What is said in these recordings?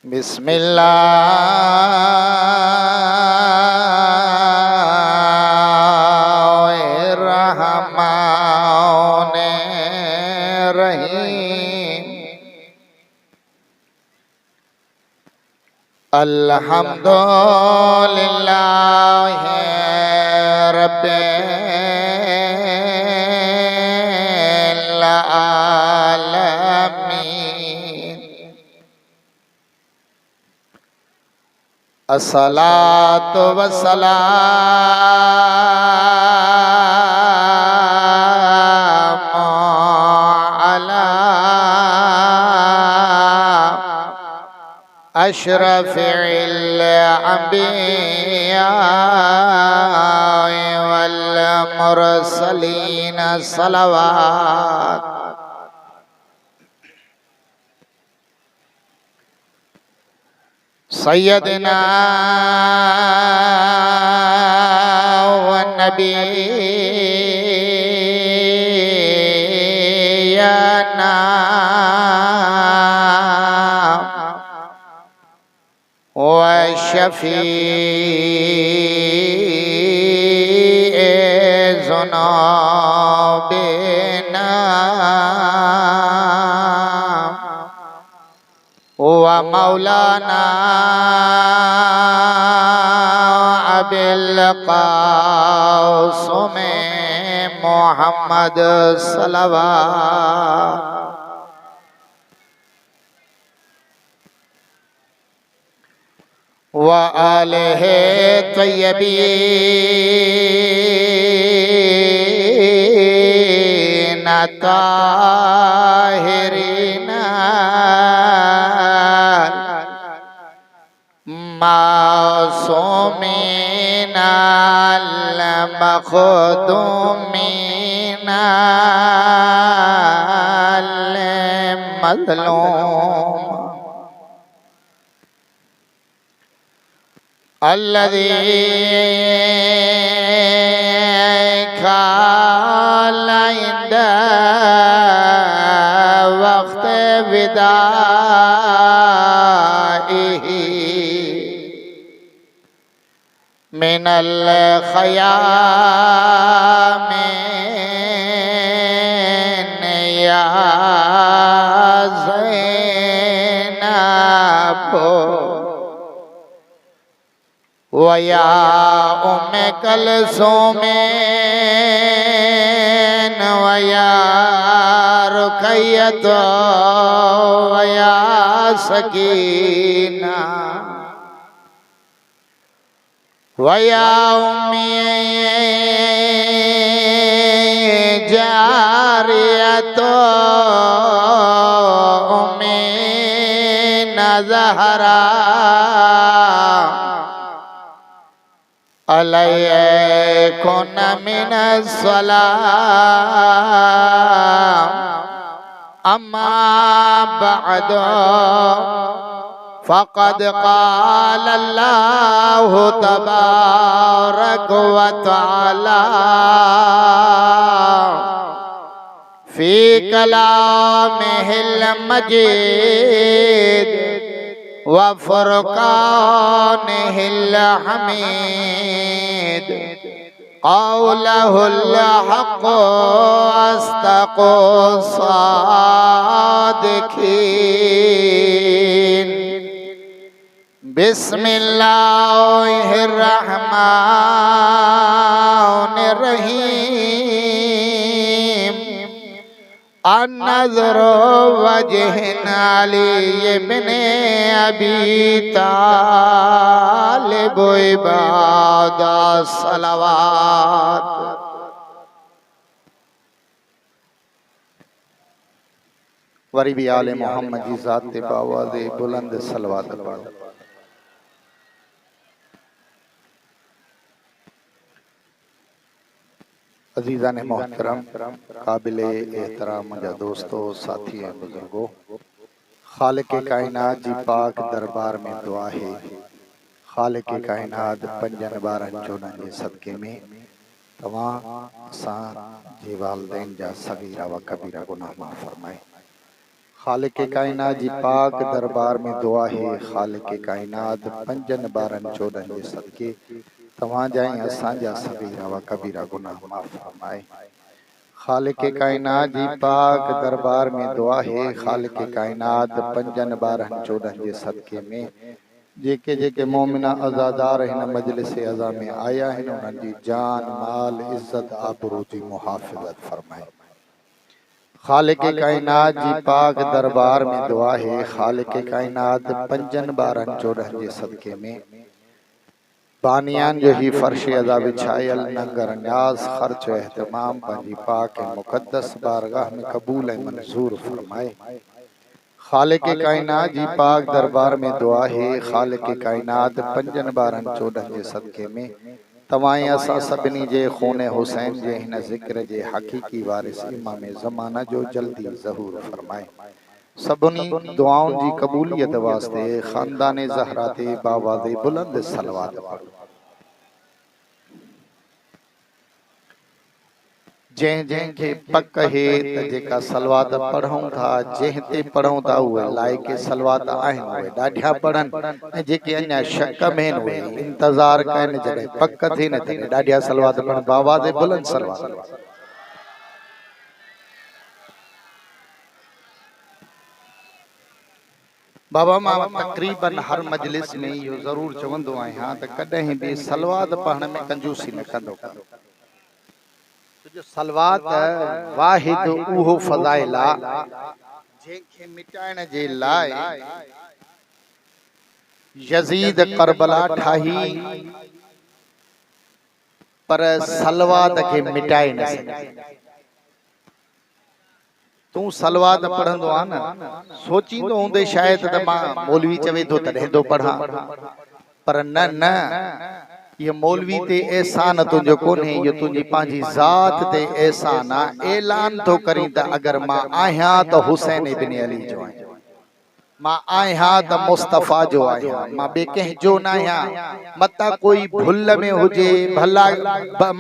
बिस्मिल्लाहिर्रहमानिर्रहीम। अल्हम्दुलिल्लाहि रब्बिल आलमीन। अस्सलातु वस्सलामु अला अशरफिल अंबिया वल मुरसलीन सलवात। सय्यदना व नबीना व शफीए ज़ुनूबिना व मौलाना अबिल क़ासिम मुहम्मद सल्लल्लाहु व आलिहि तय्यबीन ताहिरीन मासूमीन अल मखदूमीन अल मज़लूम अल्लज़ी काल इंदा वक्त विदाइही मिनल ख़याम या ज़ैनब वया उम्मे कलसूम वया रुक़य्यत वया सकीना वया उम्मी जारियत उम्मी ज़हरा अलैकुन मिनस्सलाम अम्मा बअद फ़क़द क़ाल अल्लाहु तबारक व तआला फ़ी कलामिहिल मजीद व फ़ुरक़ानिहिल हमीद क़ौलहुल हक़्क़ अस्दक़ु सादिक़ीन। बिस्मिल्लाहिर्रहमानिर्रहीम। अन-नज़्रु वजहिन अली इब्ने अबी तालिब इबादा सलवात। वरी भी आले मोहम्मद जी ज़ात बावाज़े बुलंद सलवात पढ़ो। अजीज़ान मोहतरम, काबिल एहतराम मुझा दोस्तों, साथी हैं, बुजुर्गों, खालिक कायनात जी पाक दरबार में दुआ है। खालिक कायनात पंजन बारन चोनन जे सदके में तवां असां जे वालिदैन जा सगीरा व कबीरा गुनाह माफ़ फरमाए। खालिक कायनात जी पाक दरबार में दुआ है खालिक कायनात पंजन बारन चोदन जे सदके तव्हां जा ऐं असांजा सगीरा व कबीरा गुनाह माफ़ फरमाए। खालिक कायनात जी पाक दरबार में दुआ है खालिक कायनात पंजन बारन चोदन जे सदके में जेके जेके मोमिना अज़ादार हिन मजलिस अज़ा में आया हैं उन्हनि जी जान माल इज्जत आबरू जी मुहाफ़िज़त फरमाए। खालिक कायनात जी पाक दरबार में दुआ है खालिक कायनात पंजन बारन चोदन जे सदके में बानियान जो ही फर्श अज़ा बिछायल नंगर न्याज खर्च एहतमाम पंजी पाक मुक़द्दस बारगाह में कबूल ऐं मंजूर फरमाए। खालिक कायनात जी पाक दरबार में दुआ है खालिक कायनात पंजन बारन चोदन जे सदके में तव्हां असां सभिनी जे खून हुसैन जे हिन ज़िक्र जे हक़ीक़ी वारिस इमाम ज़माना जो जल्दी ज़हूर फरमाए। सभिनी दुआउनि जी क़बूलियत वास्ते ख़ानदान ज़हरा ते बावाज़े बुलंद सलवात पढ़ो। जंहिं जंहिं खे पक है त जेका सलवात पढ़ूं था जंहिं ते पढ़ूं था उहे लाइक़ सलवात आहिनि उहे ॾाढिया पढ़नि ऐं जेके अञा शक में आहिनि उहे इंतज़ार कनि जॾहिं पक थी न तॾहिं ॾाढिया सलवात पढ़नि बावाज़े बुलंद सलवात। बाबा मां तक़रीबन हर मजलिस में इहो ज़रूर चवंदो आहियां त कॾहिं बि सलवात पढ़ण में कंजूसी न कंदो। जो सलवात वाहिद उहो फज़ाइल आहे जंहिंखे मिटाइण जे लाइ यज़ीद करबला ठाही पर सलवात खे मिटाए न सघे। तू सलवात पढ़ंदो आ न सोचींदो हूंदे शायद त मां मौलवी चवे थो तॾहिं थो पढ़ां पर न न ये मौलवी ते एहसान तुंहिंजो कोन्हे इहो तुंहिंजी पंहिंजी ज़ात ते एहसान आहे। ऐलान थो करीं त अगर मां आहियां त हुसैन इब्न अली जो आहियां मां आहियां त मुस्तफ़ा जो आहियां मां ॿिए कंहिंजो न आहियां। मता कोई भुल में हुजे भला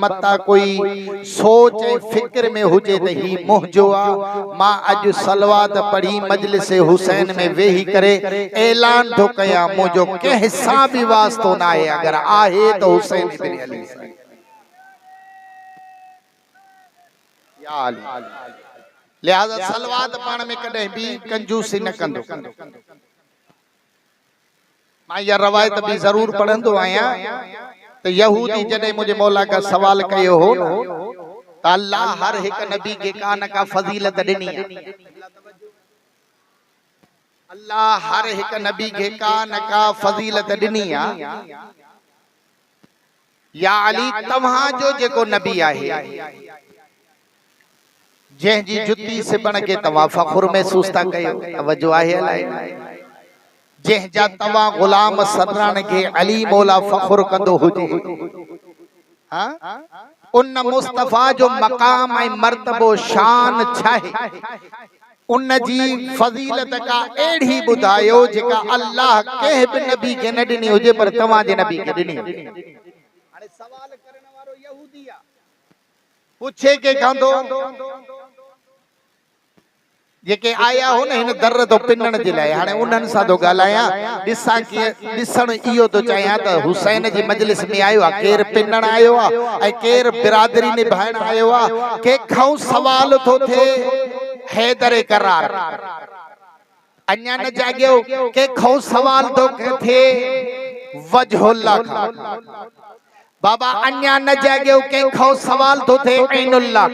मता कोई सोच ऐं फिक्र में हुजे त ही मुंहिंजो आहे मां अॼु सलवात पढ़ी मजलिस हुसैन में वेही करे ऐलान थो कयां मुंहिंजो कंहिं सां बि वास्तो न आहे अगर आहे त हुसैन इब्न अली सां। या अली लिहाज़ा सलवात पढ़ण में कॾहिं भी कंजूसी न कंदो। मां इहा रवायत भी ज़रूर पढ़ंदो आहियां त यहूदी जॾहिं मुंहिंजे मौला का सवाल कयो हो त अल्लाह हर हिक नबी खे का न का फज़ीलत ॾिनी आहे। अल्लाह हर हिक नबी खे का न का फज़ीलत ॾिनी आहे। या अली तव्हां जो जेको नबी आहे जंहिंजी जुती सिबण के तव्हां फ़ख्र महसूस था कयो तवज्जो आहे अलाए जंहिंजा तव्हां ग़ुलाम सदरान के अली मौला फ़ख्र कंदो हुजे उन मुस्तफ़ा जो मकाम ऐं मर्तबो शान छाहे उन जी फज़ीलत का एड़ी बुधायो जेका अल्लाह कंहिं बि नबी के न ॾिनी हुजे पर तव्हां जे नबी के ॾिनी हुजे। हाणे सवाल करण वारो यहूदी आहे पुछे के कंदो जेके आया हो न हिन दर तो पिनण जे लाइ हाणे उन्हनि सां थो ॻाल्हायां ॾिसां कीअं ॾिसण इहो थो चाहियां त हुसैन जी मजलिस में आयो आहे केरु पिनण आयो आहे ऐं केरु बिरादरी निभाइण आयो आहे कंहिंखां सवाल थो थिए हैदर करार अञा न जाॻियो कंहिंखां सवाल थो थिए वजहुल्लाह खां बाबा अञा न जाॻियो कंहिंखां सवाल थो थिए ऐनुल्लाह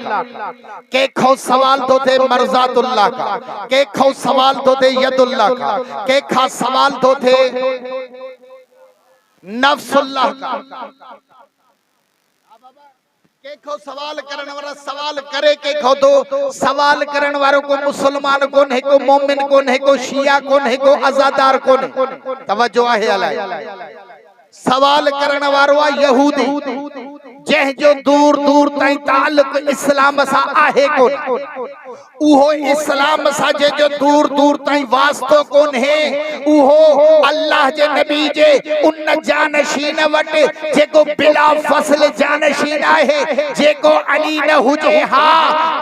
कंहिंखां सवाल थो थिए मर्ज़ातुल्लाह का कंहिंखां सवाल थो थिए यदुल्लाह का कंहिंखां सवाल थो थिए नफ्सुल्लाह का कंहिंखां सवाल करण वारा सवाल करे कंहिंखां थो सवाल करण वारो को मुसलमान कोन्हे को मोमिन कोन्हे को शिया कोन्हे को अज़ादार कोन्हे तवज्जो आहे अलाए सवाल करण वारो आहे यहूदी जह जो दूर दूर ताईं ताल्लुक इस्लाम सा आहे कोन, उहो इस्लाम सा जे जो दूर दूर ताईं वास्तो कोन है, उहो अल्लाह जे नबी जे उन जानशीन वट जेको बिला फसल जानशीन आहे, जेको अली न हुजे हा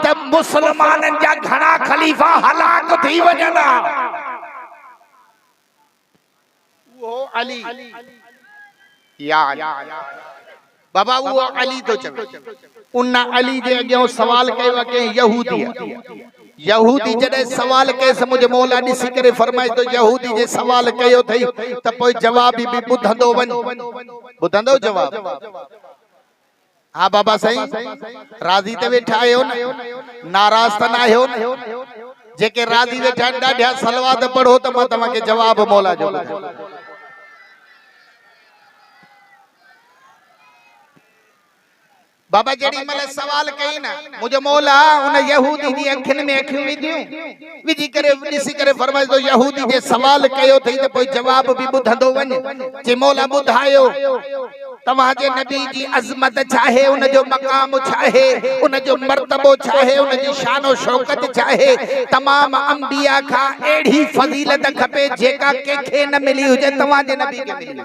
त मुसलमानन जा घणा खलीफा हलाक थी वञना। वो अली या बाबा वो अली तो चवे उन अली जे अॻियां सवाल कयो के यहूदी जॾहिं सवाल के मुझे मौला ॾिसी करे फरमाए तो यहूदी जे सवाल कयो थई त पोइ जवाब भी ॿुधंदो वञ, ॿुधंदो जवाब। हाँ बाबा सही राज़ी ते वेठा आहियो न, नाराज़ त न आहियो न? जेके राज़ी वेठा आहिनि ॾाढा सलवात पढ़ो त मां तव्हांखे जवाब मौला जो ॿुधायां। बाबा जेड़ी मल सवाल कई ना मुझे मौला उन यहूदी जी अखिन में अखियूं विझी करे ॾिसी करे फरमाए तो यहूदी जे सवाल कयो थई त पोइ जवाब भी ॿुधंदो वञ। जे मौला ॿुधायो तव्हां जे नबी जी अज़मत छाहे, उन जो मकाम छाहे, उन जो मर्तबो छाहे, उन जी शान और शौकत छाहे। तमाम अंबिया का एड़ी फजीलत खपे जेका केखे न मिली हुजे, तव्हां जे नबी के मिली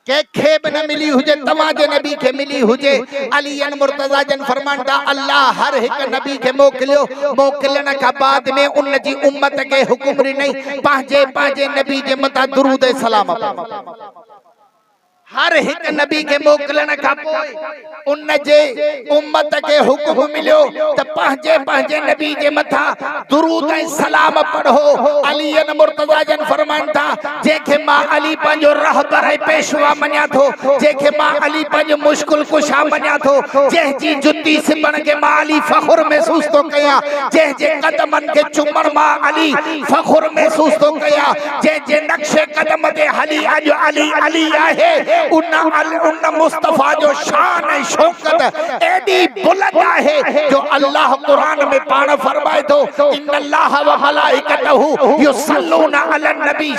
के न मिली हुजे, तव्हां जे नबी के मिली हुजे। अली अन मुर्तजा जन फरमांदा अल्लाह हर एक नबी के मोकलियो, मोकलण का बाद में उन जी उम्मत के हुक्म ॾिनई पांजे पांजे नबी जे मथा दुरूद ए सलाम। हर एक नबी के मोकलण का पोइ उन जे उम्मत के हुक्म मिलियो त पांजे पांजे नबी जे मथा दुरूद ऐं सलाम पढ़ो। अली अन मुर्तजा जन फरमाइनि था जेके मां अली पंहिंजो रहबर ऐं पेशवा मञा थो, जेके मां अली पंहिंजो मुश्किल कुशा मञा थो, जंहिंजी जुती सिबण के मां अली फखुर महसूस थो कयां, जंहिंजे कदमनि के चुमण मां अली फखुर महसूस थो कयां, जंहिंजे नक्शे कदम ते हली अॼु अली अली आहे, उन मुस्तफा जो शान ऐं शौकत एडी बुलंद आहे जो अल्लाह कुरान में पाण फरमाए थो इन्नल्लाह व मलाइकतहू युसल्लूना अलन नबी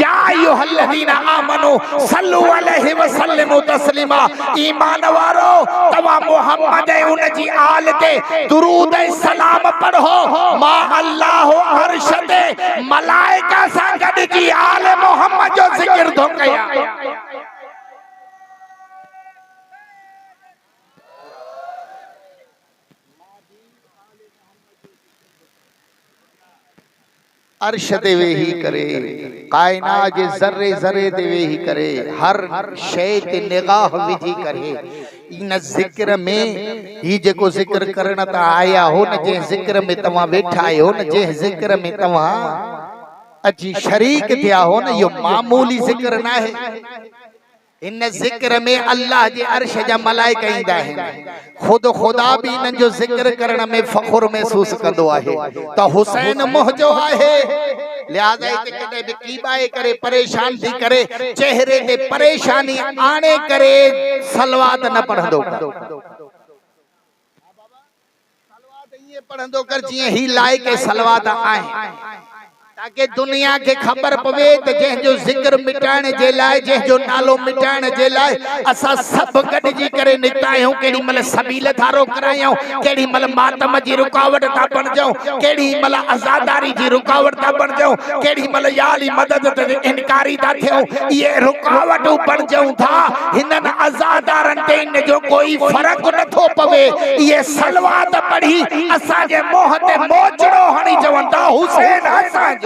या अय्युहल्लज़ीना आमनू सल्लू अलैहि व सल्लिमू तस्लीमा। ईमान वारो तव्हां मुहम्मद ऐं उन जी आल ते दुरूद ऐं सलाम पढ़ो। मां अल्लाह अर्श ते मलाइका सां गॾिजी आल मुहम्मद जो ज़िक्र थो कयां। अर्श ते वेही करे, कायनात जे ज़र्रे ज़र्रे ते वेही करे, हर शय ते निगाह विझी करे, इन ज़िक्र में ही जेको ज़िक्र करण त आया हो न, जे ज़िक्र में तव्हां वेठा आहियो न, जे ज़िक्र में तव्हां अची शरीक थिया हो न, यो मामूली ज़िक्र न आहे। इन ज़िक्र में अल्लाह जे अर्श जा मलाइका ईंदा आहिनि। खुद खुदा भी इन जो ज़िक्र करण में फखुर महसूस कंदो आहे त हुसैन मुंहिंजो आहे। लिहाज़ा इते कॾहिं बि कीबाए करे परेशान थी करे चेहरे ते परेशानी आणे करे सलवात न पढ़ंदो कर। सलवात ईअं पढ़ंदो कर जीअं ही लाइक़ सलवात आहे, ताकि दुनिया के खबर पवे त जंहिंजो ज़िक्र मिटाइण जे लाइ, जंहिंजो नालो मिटाइण जे लाइ असां सभु गॾिजी करे निकिता आहियूं। केॾी महिल सबील था रोकरायूं, केॾी महिल मातम जी रुकावट था बणिजूं, केॾी महिल आज़ादारी जी रुकावट था बणिजूं, केॾी महिल याली मदद ते इनकारी था थियूं। इहे रुकावटूं बणिजूं था, हिननि आज़ादारनि ते इन जो कोई फ़र्क़ु नथो पवे। इहे सलवात पढ़ी असांजे मोह ते मोचड़ो हणी चवनि था हुसैन असांजो।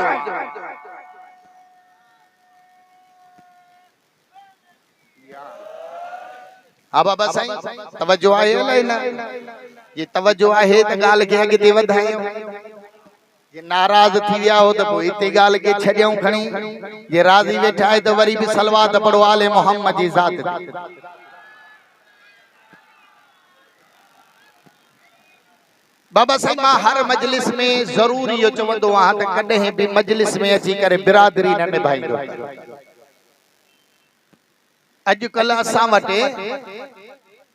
हाँ बाबा साईं तवज्जो आहे अलाए न? ये तवज्जो आहे त ॻाल्हि खे अॻिते वधायूं। जे नाराज़ थी विया हो त पोइ हिते ॻाल्हि खे छॾियूं खणी, जे राज़ी वेठा आहे त वरी बि सलवात पढ़ो आले मोहम्मद जी ज़ात। बाबा साईं मां हर मजलिस में ज़रूर इहो चवंदो आहियां त कॾहिं बि मजलिस में अची करे बिरादरी न निभाईंदो। अॼुकल्ह असां वटि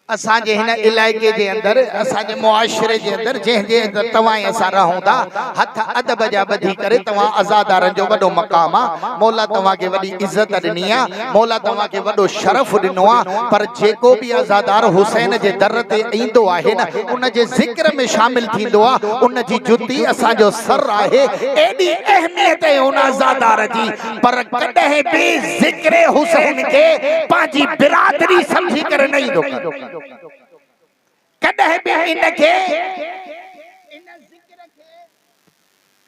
असांजे हिन इलाइक़े जे अंदर असांजे मुआशरे जे अंदर जंहिंजे अंदर तव्हां असां रहूं था हथ अदब जा ॿधी करे तव्हां आज़ादारनि जो वॾो मक़ाम आहे। मौला तव्हांखे वॾी इज़त ॾिनी आहे, मौला तव्हांखे वॾो शरफ़ ॾिनो आहे। पर जेको बि आज़ादार हुसैन जे दर ते ईंदो आहे न उन जे ज़िक्र में शामिल थींदो आहे। उन जी जुती असांजो सर आहे। एॾी अहमियत आहे उन आज़ादार जी, पर कॾहिं बि ज़िक्र हुसैन खे पंहिंजी बिरादरी समझी करे न ईंदो। कॾहिं बि इनखे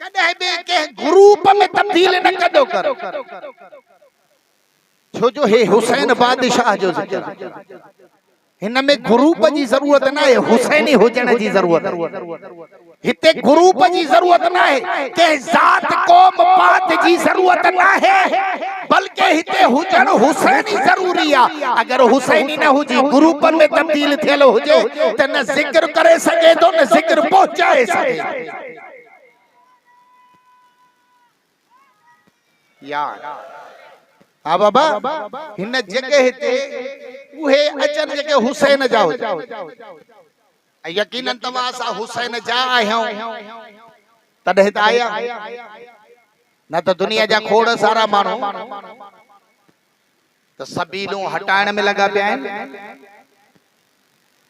कॾहिं बि कंहिं ग्रुप में तब्दील न कंदो कर, छो जो हे हुसैन बादशाह जो ज़िक्र। हिन में ग्रुप जी ज़रूरत न आहे, हुसैनी हुजण जी ज़रूरत आहे। हिते ग्रुप जी ज़रूरत न आहे, कंहिं ज़ात क़ौम पात जी ज़रूरत न आहे, बल्कि हिते हुजण हुसैनी ज़रूरी आहे। अगर हुसैनी न हुजी ग्रुप में तब्दील थियल हुजे त न ज़िक्र करे सघे थो न ज़िक्र पहुचाए सघे। यार हाँ बाबा, हिन जगह ते उहे अचन जेके हुसैन जा यकीनन तव्हां असां हुसैन जा आहियूं तॾहिं त आया, न त दुनिया जा खोड़ सारा माण्हू त सबीलूं हटाइण में लगा पिया आहिनि।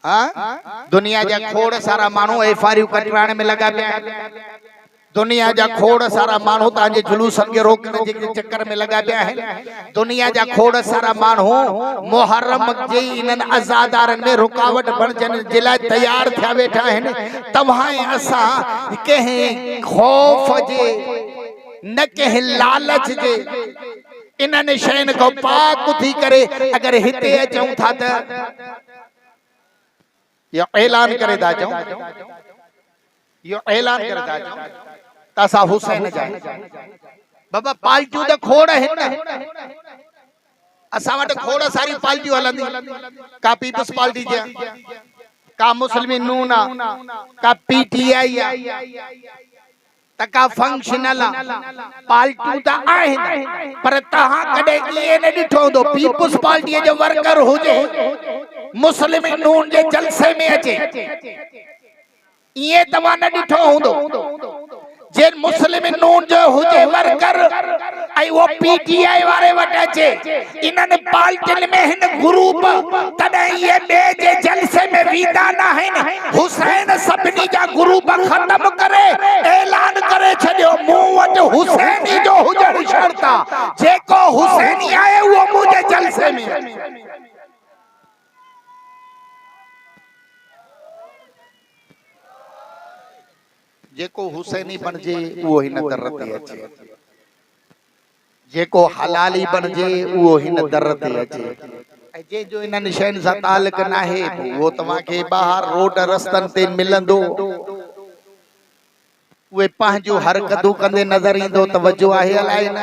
हाँ, दुनिया जा खोड़ सारा माण्हू एफआरयू कटवाइण में लगा पिया आहिनि। दुनिया जा खोड़ सारा माण्हू तव्हांजे जुलूसनि खे रोकण जे चक्कर में लगा पिया आहिनि। दुनिया जा खोड़ सारा माण्हू मुहर्रम जे इन्हनि आज़ादारनि में रुकावट बणजण जे लाइ तयार थिया वेठा आहिनि। तव्हां असां कंहिं खौफ़ जे न कंहिं लालच जे इन्हनि शयुनि खां पाक थी करे अगर हिते अचूं था त यो ऐलान करे था अचूं, यो ऐलान करे था अचूं असां हुसैन जा बाबा। पार्टियूं त खोड़ आहिनि, असां वटि खोड़ सारी पार्टियूं हलंदी, का पीपल्स पार्टी जी, का मुस्लिम नून, का पीटीआई, त का फंक्शनल पार्टियूं त आहिनि। पर तव्हां कॾहिं इहे न ॾिठो हूंदो पीपल्स पार्टीअ जो वर्कर हुजे मुस्लिम नून जे जलसे में अचे, इहे तव्हां न ॾिठो हूंदो। जे मुस्लिम नून जो हुजे वर्कर ऐं वो पीटीआई वारे वटि अचे, इन्हनि पार्टियुनि में हिन ग्रुप तॾहिं इहे ॿिए जे जलसे में वेंदा न आहिनि। हुसैन सभिनी जा ग्रुप ख़त्म करे ऐलान करे छॾियो मूं वटि हुसैनी जो हुजण शर्त आहे, जेको हुसैनी आहे उहो मुंहिंजे जलसे में। जेको हुसैनी बणजे उहो हिन दर ते अचे, जेको हलाली बणजे उहो हिन दर ते अचे। ऐं जे जो इन्हनि शयुनि सां तालुक न आहे उहो तव्हांखे ॿाहिरि रोड रस्तनि ते मिलंदो, उहे पंहिंजूं हरकतूं कंदे नज़र ईंदो। तवज्जो आहे अलाए न,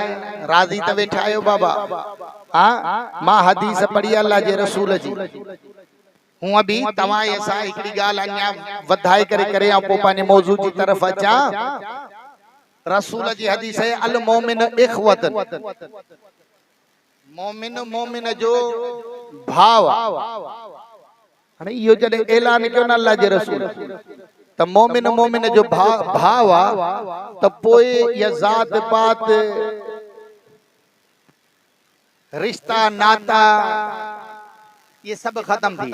राज़ी त वेठा आहियो बाबा? हाँ, मां हदीस पढ़ी अल्लाह जे रसूल जी, हूं भी तव्हां असां हिकड़ी ॻाल्हि अञा वधाए करे करे ऐं पोइ पंहिंजे मौज़ू जी तरफ़ अचां। रसूल जी हदीस है अल मोमिन इखवतन, मोमिन मोमिन जो भाव। हाणे इहो जॾहिं ऐलान कयो न अल्लाह जे रसूल त मोमिन मोमिन जो भाव आहे त पोइ इहा ज़ात पात रिश्ता नाता ये सब खत्म थी।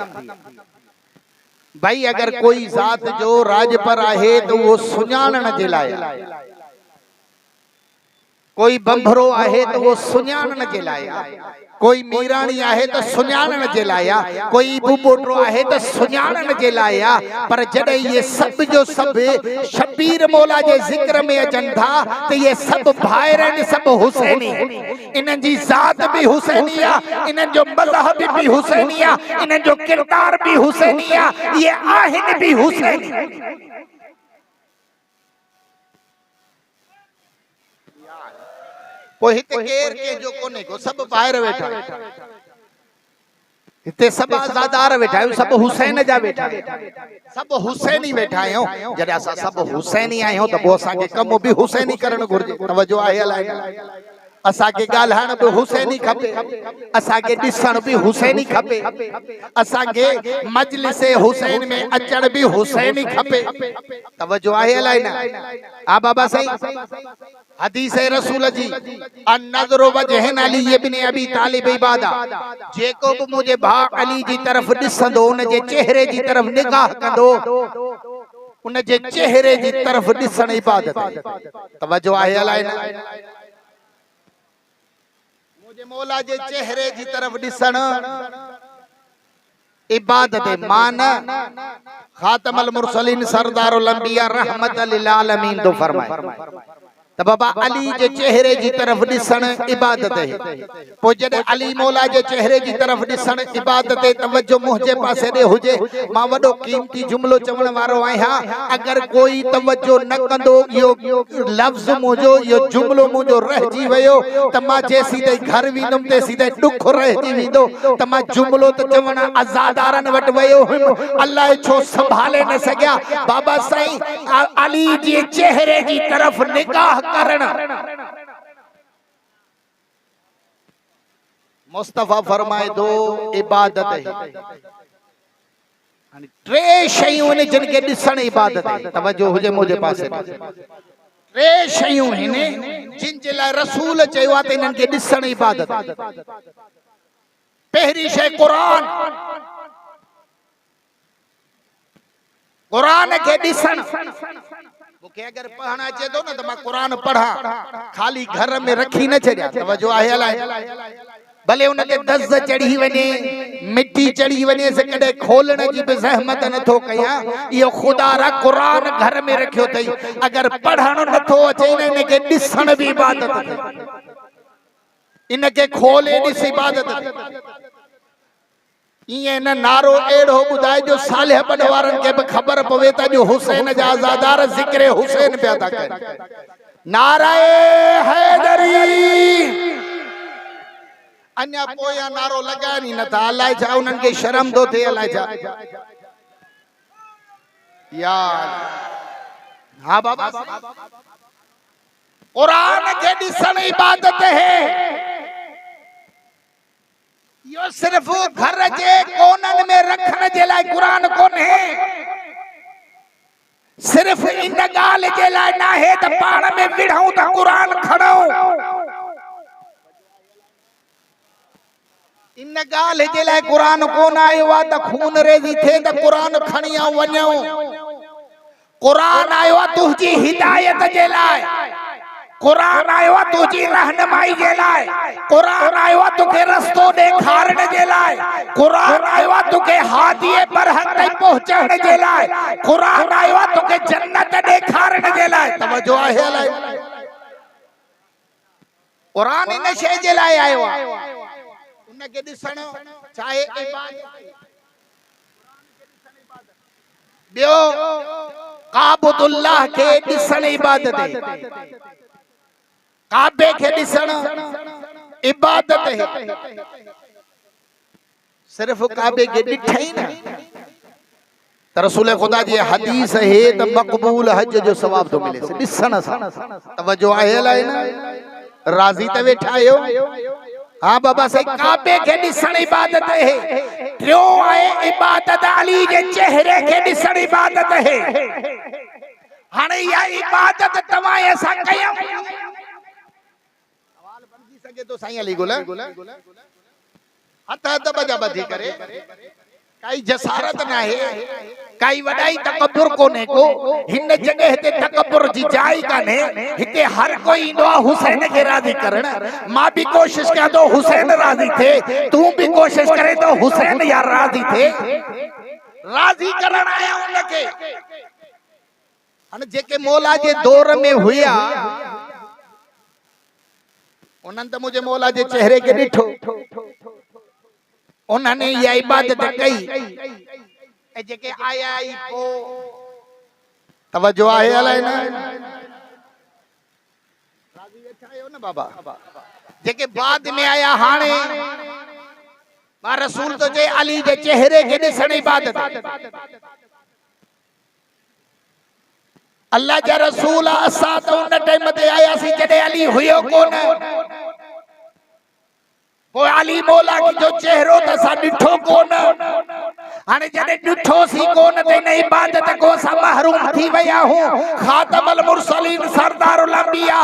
भाई अगर कोई जात जो राज पर आहे तो वो सुञाणण जे लाइ, कोई बंभरो आहे तो वो सुञाणण जे लाइ, कोई मीराणी आहे तो सुञाणण जे लाइ, कोई बुबोटो आहे तो सुञाणण जे लाइ। पर जॾहिं ये सब जो सब शबीर मौला जे जिक्र में अचनि था तो ये सब भाइर आहिनि, सब हुसैनी। इन्हनि जी ज़ात भी हुसैनी आहे, इन्हनि जो मज़हब भी हुसैनी आहे, इन्हनि जो किरदार भी हुसैनी आहे, ये आहिनि भी हुसैनी। पोइ हिते केर के जो कोने को सब ॿाहिरि वेठा, हिते सब आज़ादार वेठा आहियूं, सब हुसैन जा वेठा, सब हुसैनी वेठा आहियूं। जॾहिं असां सब हुसैनी आहियूं त पोइ असांखे कम बि हुसैनी करणु घुर्जे। तवज्जो आहे अलाए? असा के ॻाल्हाइण भी हुसैनी खपे, असा के ॾिसण भी हुसैनी खपे, असा के मजलिस हुसैन में अचण भी हुसैनी खपे। तवज्जो आहे अलाई ना? आ बाबा सही हदीस रसूल जी अन-नज़रु वजहन अली इब्न अबी तालिब इबादा, जेको भी मुझे भा अली जी तरफ ॾिसंदो उन जे चेहरे जी तरफ निगाह कंदो उन जे चेहरे जी तरफ ॾिसण इबादत है। तवज्जो आहे अलाई ना? मुझे मौला जे चेहरे जी तरफ ॾिसण इबादत है। मान खातमुल मुरसलीन सरदारुल अंबिया रहमत लिल आलमीन तो फरमाए त बाबा अली जे चेहरे जी तरफ ॾिसण इबादत है। पो जॾहिं अली मौला जे चेहरे जी तरफ ॾिसण इबादत है, तवज्जो मुंहिंजे पासे ॾे हुजे। मां वॾो कीमती जुमलो चवण वारो आहियां, अगर कोई तवज्जो न कंदो इहो लफ्ज़ मुंहिंजो इहो जुमलो मुंहिंजो रहिजी वियो त मां जेसीं ताईं घर वेंदुमि तेसीं ताईं ॾुख रहिजी वेंदो त मां जुमलो त चवण आज़ादारनि वटि वियो हुयुमि, अलाए छो संभाले न सघिया। बाबा साईं अली जे चेहरे जी तरफ निगाह करण मुस्तफा फरमाए दो इबादत है। टे शयूं आहिनि जिन खे ॾिसण इबादत है। तवज्जो हुजे मुंहिंजे पासे। टे शयूं आहिनि जिन जे लाइ रसूल चयो आहे त इन्हनि खे ॾिसण इबादत है। पहिरीं शइ क़ुरान, क़ुरान के ॾिसण। मूंखे अगर पढ़ण अचे थो न त मां क़ुरान पढ़ा, खाली घर में रखी न छॾिया। तवज्जो आहे अलाई? भले उन ते दज़ चढ़ी वञे, मिट्टी चढ़ी वञे, से कॾहिं खोलण जी भी ज़हमत नथो कयां। इहो ख़ुदा रा क़ुरान घर में रखियो अथई। अगर पढ़ण नथो अचे न इन खे ॾिसण भी इबादत है। इन खे खोले ॾिस इबादत है। न नारो एड़ो बुधाए जो सालिह बडवारन के भी खबर पवे ता जो हुसैन जा आजादार जिक्र हुसैन पिया था करें। नाराए हैदरी अन्या पोया नारो लगाए नी नथा। अलाए छा उन्हनि खे शर्म थो थिए, अलाए छा। यार हाँ बाबा, कुरान के ॾिसण इबादत है। यो सिर्फ घर जे कोनन में रखण जे लाइ कुरान कोन्हे, सिर्फ इन ॻाल्हि जे लाइ न आहे त पाण में विढ़ूं त कुरान खणूं। इन ॻाल्हि जे लाइ कुरान कोन आयो आहे त खून रेज़ी थिए त कुरान खणी वञूं। कुरान आयो आहे तुंहिंजी हिदायत जे लाइ, कुरान आयो आहे तुझी रहनुमाई जे लाइ, कुरान आयो आहे तुखे रस्तो ॾेखारण जे लाइ, कुरान आयो आहे तुखे हादीए बरहक ताईं पहुचाइण जे लाइ, कुरान आयो आहे तुखे जन्नत ॾेखारण जे लाइ। तवज्जो आहे अलाई? कुरान इन शइ जे लाइ आयो आहे, उन खे ॾिसण चाहे इबादत। ॿियो काबुतुल्लाह खे ॾिसण इबादत है। काबे के ॾिसण इबादत है। सिर्फ काबे के ॾिठई न त रसूल खुदा जी हदीस है त मक़बूल हज जो सवाब तो मिले ॾिसण सां। तवज्जो आहे अलाई ना? राज़ी त वेठा आहियो? हाँ बाबा सही, काबे के ॾिसण इबादत है। टियों आहे इबादत अली जे चेहरे के ॾिसण इबादत है। हाणे इहा इबादत तव्हां असां कयूं सके तो साईं अली गुल हथ हथ बजा बधी करे काई जसारत ना है, काई वडाई तकब्बुर कोने को। हिन जगह ते तकब्बुर जी जाई काने। हिते हर कोई इंदो हुसैन के राजी करण। मां भी कोशिश कर दो हुसैन राजी थे, तू भी कोशिश करे तो हुसैन यार राजी थे। राजी करण आया उनके। अन जेके मौला जे दौर में हुया उन्हनि त मुझे मौला जे चेहरे के ॾिठो, उन्होंने यह इबादत कई। ए जेके आया ई पो तवज्जो आहे अलाई ना? राज़ी वेठा आहियो न बाबा? जेके बाद में आया हाणे मां रसूल तो जे अली जे चेहरे के ॾिसण इबादत। अल्लाह जा रसूल असां तो उन टाइम ते आयासीं जॾहिं अली हुयो कोन। पोइ अली मौला की जो चेहरो त असां ॾिठो कोन हाणे जॾहिं ॾिठो सी कोन त इन इबादत को असां महरूम थी विया हूं खातमुल मुरसलीन सरदारुल अंबिया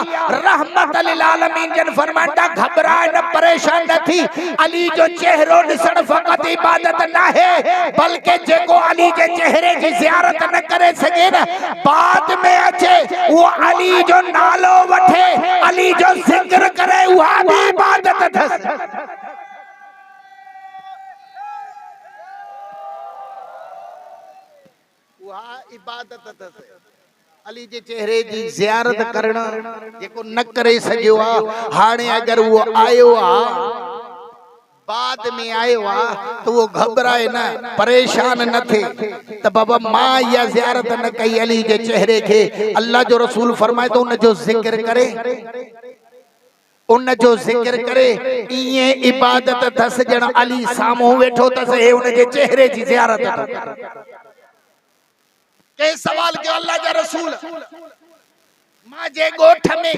रहमत लिल आलमीन जन फरमाता घबराए न परेशान न थी अली जो चेहरो ॾिसण फ़क़त इबादत न है बल्कि जेको अली जे चेहरे जी ज़ियारत न करे सघे न बाद में अचे वो अली जो नालो वठे अली जो ज़िक्र करे उहा भी इबादत अथसि इबादत अथसि अली जे चेहरे जी ज़ियारत करण जेको न करे सघियो आहे हाणे अगर वो आयो आहे बाद में आयो आहे तो वो घबराए न परेशान न थे त बाबा मां या ज़ियारत न कई अली जे चेहरे के अल्लाह जो रसूल फरमाए तो उन जो जिक्र करे उन जो जिक्र करे इए इबादत अथसि जण अली साम्हूं वेठो अथसि हे उन जे चेहरे जी ज़ियारत अथसि के सवाल कयो अल्लाह जा रसूल मां जे गोठ में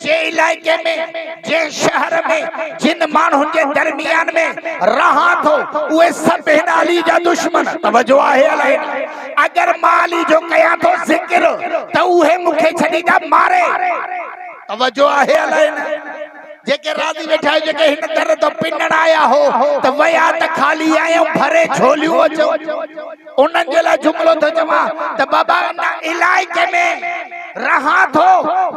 जे इलाके में जे शहर में जिन माण्हुनि जे दरमियान में रहा थो उहे सब हिन अली जा दुश्मन तवज्जो आहे अलाए अगर मां अली जो कया थो जिक्र त उहे मूंखे छडी था मारे तवज्जो आहे अलाए जेके राज़ी वेठा आहियो जेके हिन दर तो पिनण आया हो त वया त खाली आयो भरे झोलियूं अचो उन्हनि जे लाइ जुमलो थो चवां त बाबा इन इलाइके में रहा थो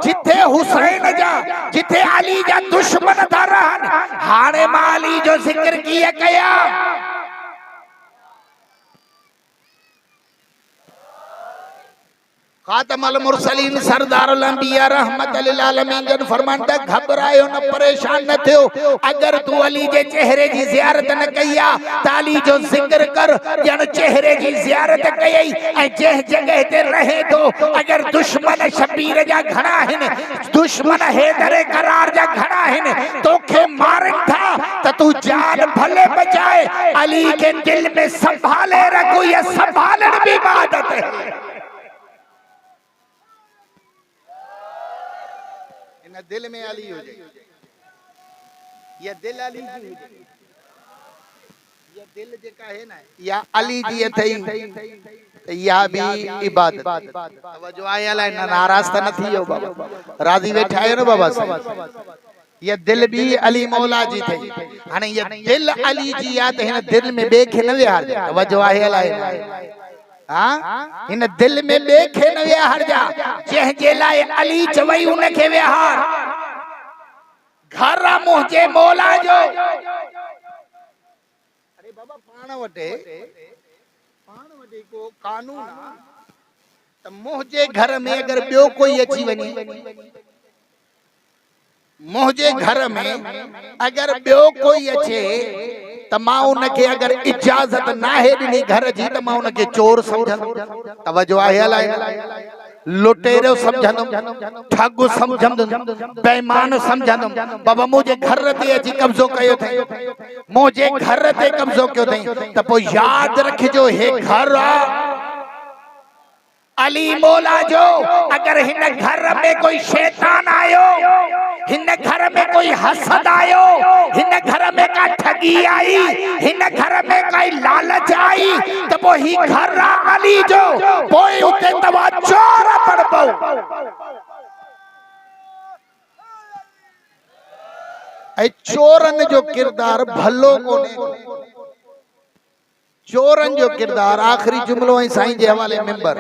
जिथे हुसैन जा जिथे अली जा दुश्मन था रहन हाणे मां अली जो जिक्र कीअं कया खातमुल मुरसलीन सरदारुल अंबिया रहमत लिल आलमीन जन फरमांदा घबरायो न परेशान न थियो अगर तू अली जे चेहरे जी ज़ियारत न कया त अली जो जिक्र कर जन चेहरे जी ज़ियारत कयई ऐं जे जगह ते रहे तो अगर दुश्मन शबीर जा घणा हिन दुश्मन हैदर करार जा घणा हिन तोखे मारन था त तू जान भले बचाए अली के दिल में संभाले रखो ये संभालण भी इबादत है दिल में अली हो जाए या दिल अली जी हो जाए या दिल जेका है ना या अली जी अथई या भी इबादत तवज्जो आहे अलाए नाराज त न थियो बाबा राज़ी वेठा आहियो न बाबा साईं ये दिल भी अली मौला जी थई हाणे ये दिल अली जी या त हिन दिल में बे खे न विहार तवज्जो आहे अलाए हाँ इन दिल में बेखे न विहार जा जह जे लाए अली चवई उन के विहार घर मुझे मौला जो अरे बाबा पाण वटे को कानून त मुझे घर में अगर बियो कोई अची वने मुझे घर में अगर बियो कोई अचे त मां उनके अगर इजाजत ना है ॾिनी घर जी त मां उनके चोर समझंदुमि तवज्जो आहे अलाए लुटेरो समझंदुमि ठग समझंदुमि बेईमान समझंदुमि बाबा मुझे घर ते अची कब्जो कयो थई मुझे घर ते कब्जो कयो थई त पोइ याद रखजो हे घर अली मौला जो अगर हिन घर में कोई शैतान आयो हिन घर में कोई हसद आयो हिन घर में का ठगी आई हिन घर में कोई लालच आई तो वो ही घर अली जो पोइ उते तवा चोर पड़बो ऐ चोरन जो किरदार भलो कोने चोरन जो किरदार आखिरी जुमलो है साईं जे हवाले मिंबर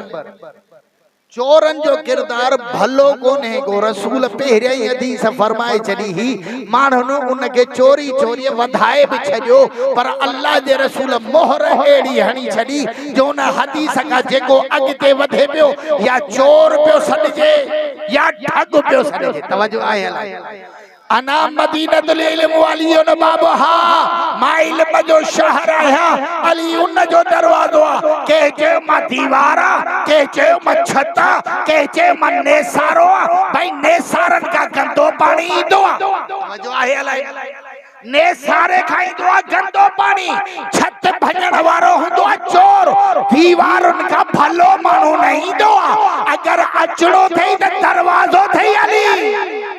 चोरन जो किरदार भलो कोने को रसूल पहिरियां ही हदीस फरमाए छडी ही मानन उन के चोरी चोरी वधाए भी छडियो पर अल्लाह दे रसूल मोहर एड़ी हणी छडी जो न हदीस का जेको अगते वधे पियो या चोर पियो सडजे या ठग पियो सडजे तवज्जो आहे अना मदीनतुल इल्म वालियों बाबा मां इल्म जो शहर आया अली उन जो दरवाजो के जे मा दीवारा के जे मा छता के जे मा नेसारो भाई नेसारन का गंदो पानी ईंदो जो आहे अलाई नेसारे खाईंदो गंदो पानी छत भजण वारो हुंदो चोर दीवारुन का भलो मानू नहीं दो अगर अचड़ो थई त दरवाजो थई अली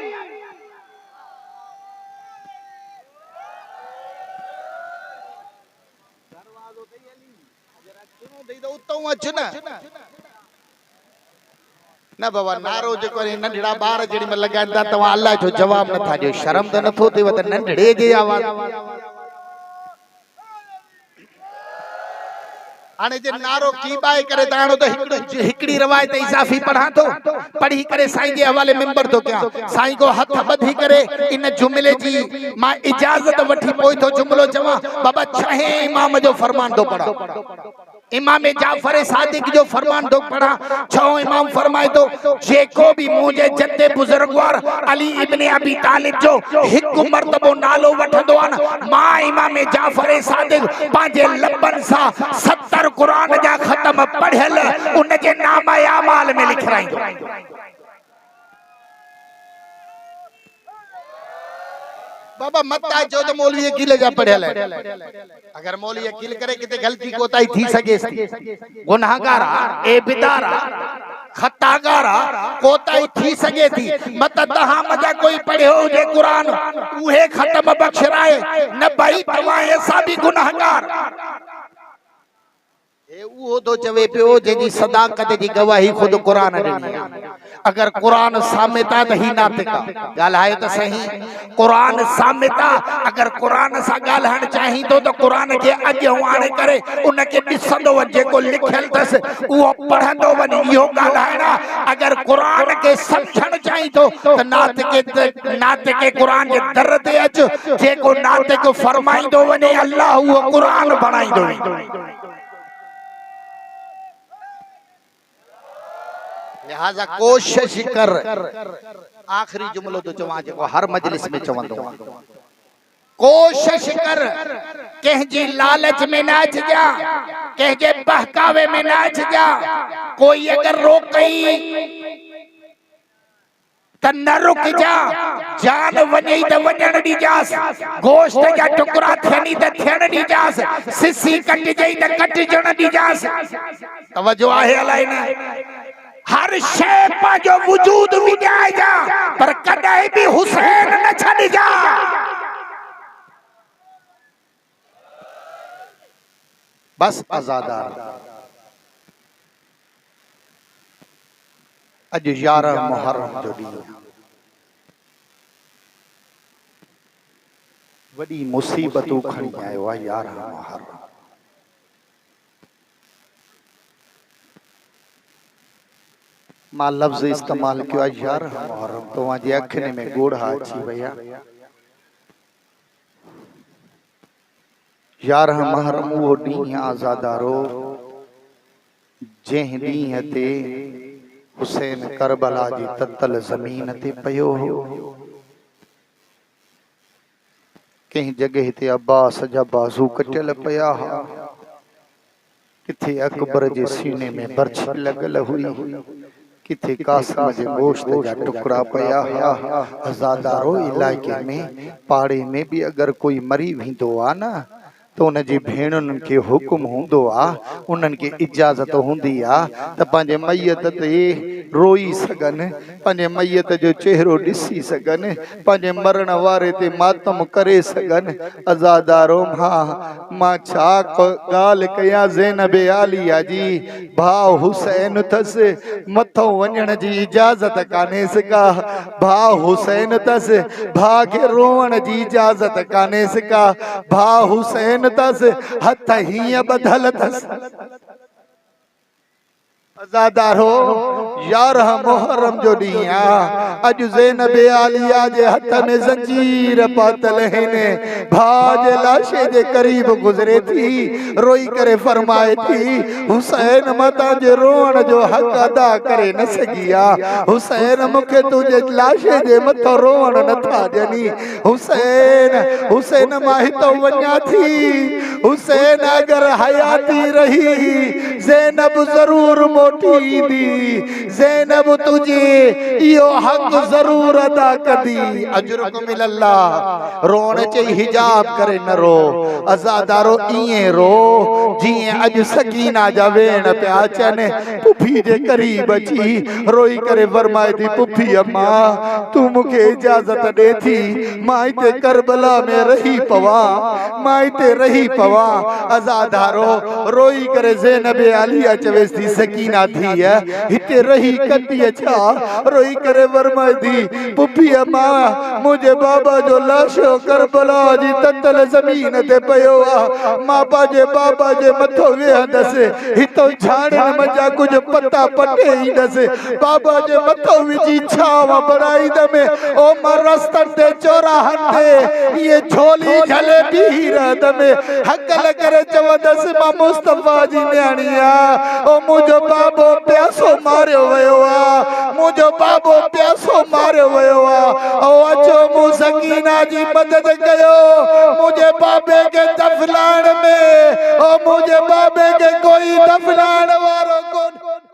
उतो अच न बाबा नारो जो करे नंढड़ा बार जेडी में लगांदा तवा अल्लाह जो जवाब न था जो शर्म तो नथो थे त नंढड़े जे आवाज आने जे नारो की बाय करे ताणो तो हिकड़ी रवायत इजाफी पढ़ा तो पढ़ी करे साईं जे हवाले मिंबर तो क्या साईं को हथ बधी करे इन जुमले जी मां इजाजत वठी पोइ तो जुमलो चवा बाबा छहे इमाम जो फरमान दो पढ़ा इमाम जाफर सादिक जो फरमान दो पढ़ा छो इमाम फरमाए तो जेको भी मुझे जद्दे बुजुर्गवार अली इब्ने अबी तालिब जो हिक मर्तबो नालो वठंदो आन मां इमाम जाफर सादिक पांजे लबन सा 70 कुरान जा खत्म पढ़ियल उन जे नाम आमाल में लिखराइंदो बाबा मता जो तो मौलवी अकील जा पढ़ियल अगर मौलवी अकील करे किते गलती कोताई थी सके गुनाहगारा ए बिदारा खतागारा कोताई थी सके थी मत तहां मजा कोई पढ़ियो जे कुरान उहे खत्म बख्शराए न भाई तवा ऐसा भी गुनाहगार ए वो तो चवे पियो जेजी सदाकत जी गवाही खुद कुरान ॾिनी अगर कुरान सामिता त ही नातिका ॻाल्हायो त सही कुरान सामिता अगर कुरान सा ॻाल्हाइण चाही तो कुरान के अॻियां आणे करे उन के ॾिसंदो वञ जेको लिखियल अथस उहो पढ़ंदो वञ इहो ॻाल्हाइणा अगर कुरान के समझण चाही तो नातिके कुरान जे दर ते अच जेको नातिक फरमाईंदो वञे अल्लाह उहो कुरान बणाईंदो वञे लिहाजा कोशिश कर आखिरी जुमलो तो चवा जो हर मजलिस में चवंदो कोशिश कर कह जी लालच में ना अच जा कह जे बहकावे में ना अच जा कोई अगर रोकई त न रुक जा जान वञई त वञण ॾिजास गोश्त जा टुकड़ा थियनी त थियण ॾिजास सिसी कटजई त कटजण ॾिजास तवज्जो आहे अलाए न हर शय पांजो वजूद विजाए जा पर कदे भी हुसैन न छड़ जा बस आजादार अज 11 मुहर्रम जो ॾींहुं वॾी मुसीबतूं खणी आयो आहे 11 मुहर्रम मां लफ्ज़ इस्तेमाल किया 11 मुहर्रम तव्हांजी अखियुनि में ॻोढ़ा अची विया 11 मुहर्रम उहो ॾींहुं आज़ादारो जंहिं ॾींहं ते हुसैन करबला जी ततल ज़मीन ते पियो हो कंहिं जगह ते अब्बास जा बाज़ू कटियल पिया हुआ किथे अकबर जे सीने में बर्छी लॻल हुई किथे कासिम जे गोश्त जा टुकड़ा पया हुआ आज़ादारो इलाइके में पाड़े में भी अगर कोई मरी वेंदो आ न तो उन जी भेणुनि खे हुकुम हूंदो आ उन्हनि खे इजाज़त हूंदी आ त पंहिंजे मैयत ते रोई सघनि पंहिंजे मैयत जो चेहरो ॾिसी सघनि पंहिंजे मरण वारे ते मातम करे सघनि आज़ादारो मां छा ॻाल्हि कयां ज़ैनब आलिया जी भाउ हुसैन अथसि मथो वञण जी इजाज़त कान्हेसि का भाउ हुसैन अथसि भाउ खे रोअण जी इजाज़त कान्हेसि का भाउ हुसैन तस हथ हीअं ॿधल तस आज़ादारो 11 मुहर्रम जो ॾींहुं आ अॼु ज़ैनब आलिया जे हथ में ज़ंजीर पातल आहिनि भाउ जे लाशे जे क़रीब गुज़रे थी रोई करे फरमाए थी हुसैन मां तव्हांजे रोअण जो हक़ अदा करे न सघी आ हुसैन मूंखे तुंहिंजे लाशे जे मथां रोअण नथा ॾियनि हुसैन मां हितां वञा थी हुसैन अगर हयाती रही ज़ैनब ज़रूर मोटी दी, ज़ैनब तुझे यो हक ज़रूर अदा कदी। अजरुकुम मिनल्लाह। रोण चे हिजाब करे न रो, अज़ादारो इए रो जिए अज सकीना जा वेण पे अचन पुफी जे करीब अची रोई करे फरमाए थी पुफी अम्मा तू मुखे इजाजत दे थी मां इते करबला में रही पवा, मां इते रही पवा। अज़ादारो रोई करे ज़ैनब आलिया चवेस थी सकीना थी है इते रही कती अच्छा रोई करे फरमाए थी पुफी अम्मा मुझे बाबा जो लाशो करबला जी ततल ज़मीन ते पयो आ, मां पाजे बाबा जे मथो वेहंदस हितो झाड़न मजा कुछ पत्ता पटे ईंदस, बाबा जे मथो विझी छाव बनाई दमे ओ मां रस्तन ते चौराहन ते ये झोली जलेबी हीरद में हकल करे चवदस मां मुस्तफा जी न्याणिया ओ मुझो बाबो प्यासो मारियो वयो आ, मुझो बाबो प्यासो मारियो वयो आ ओ अचो मु सकीना जी मदद कयो मुझे बाबे के दफनाण में ओ मुझे बाबे के कोई दफनाण वारो कोन।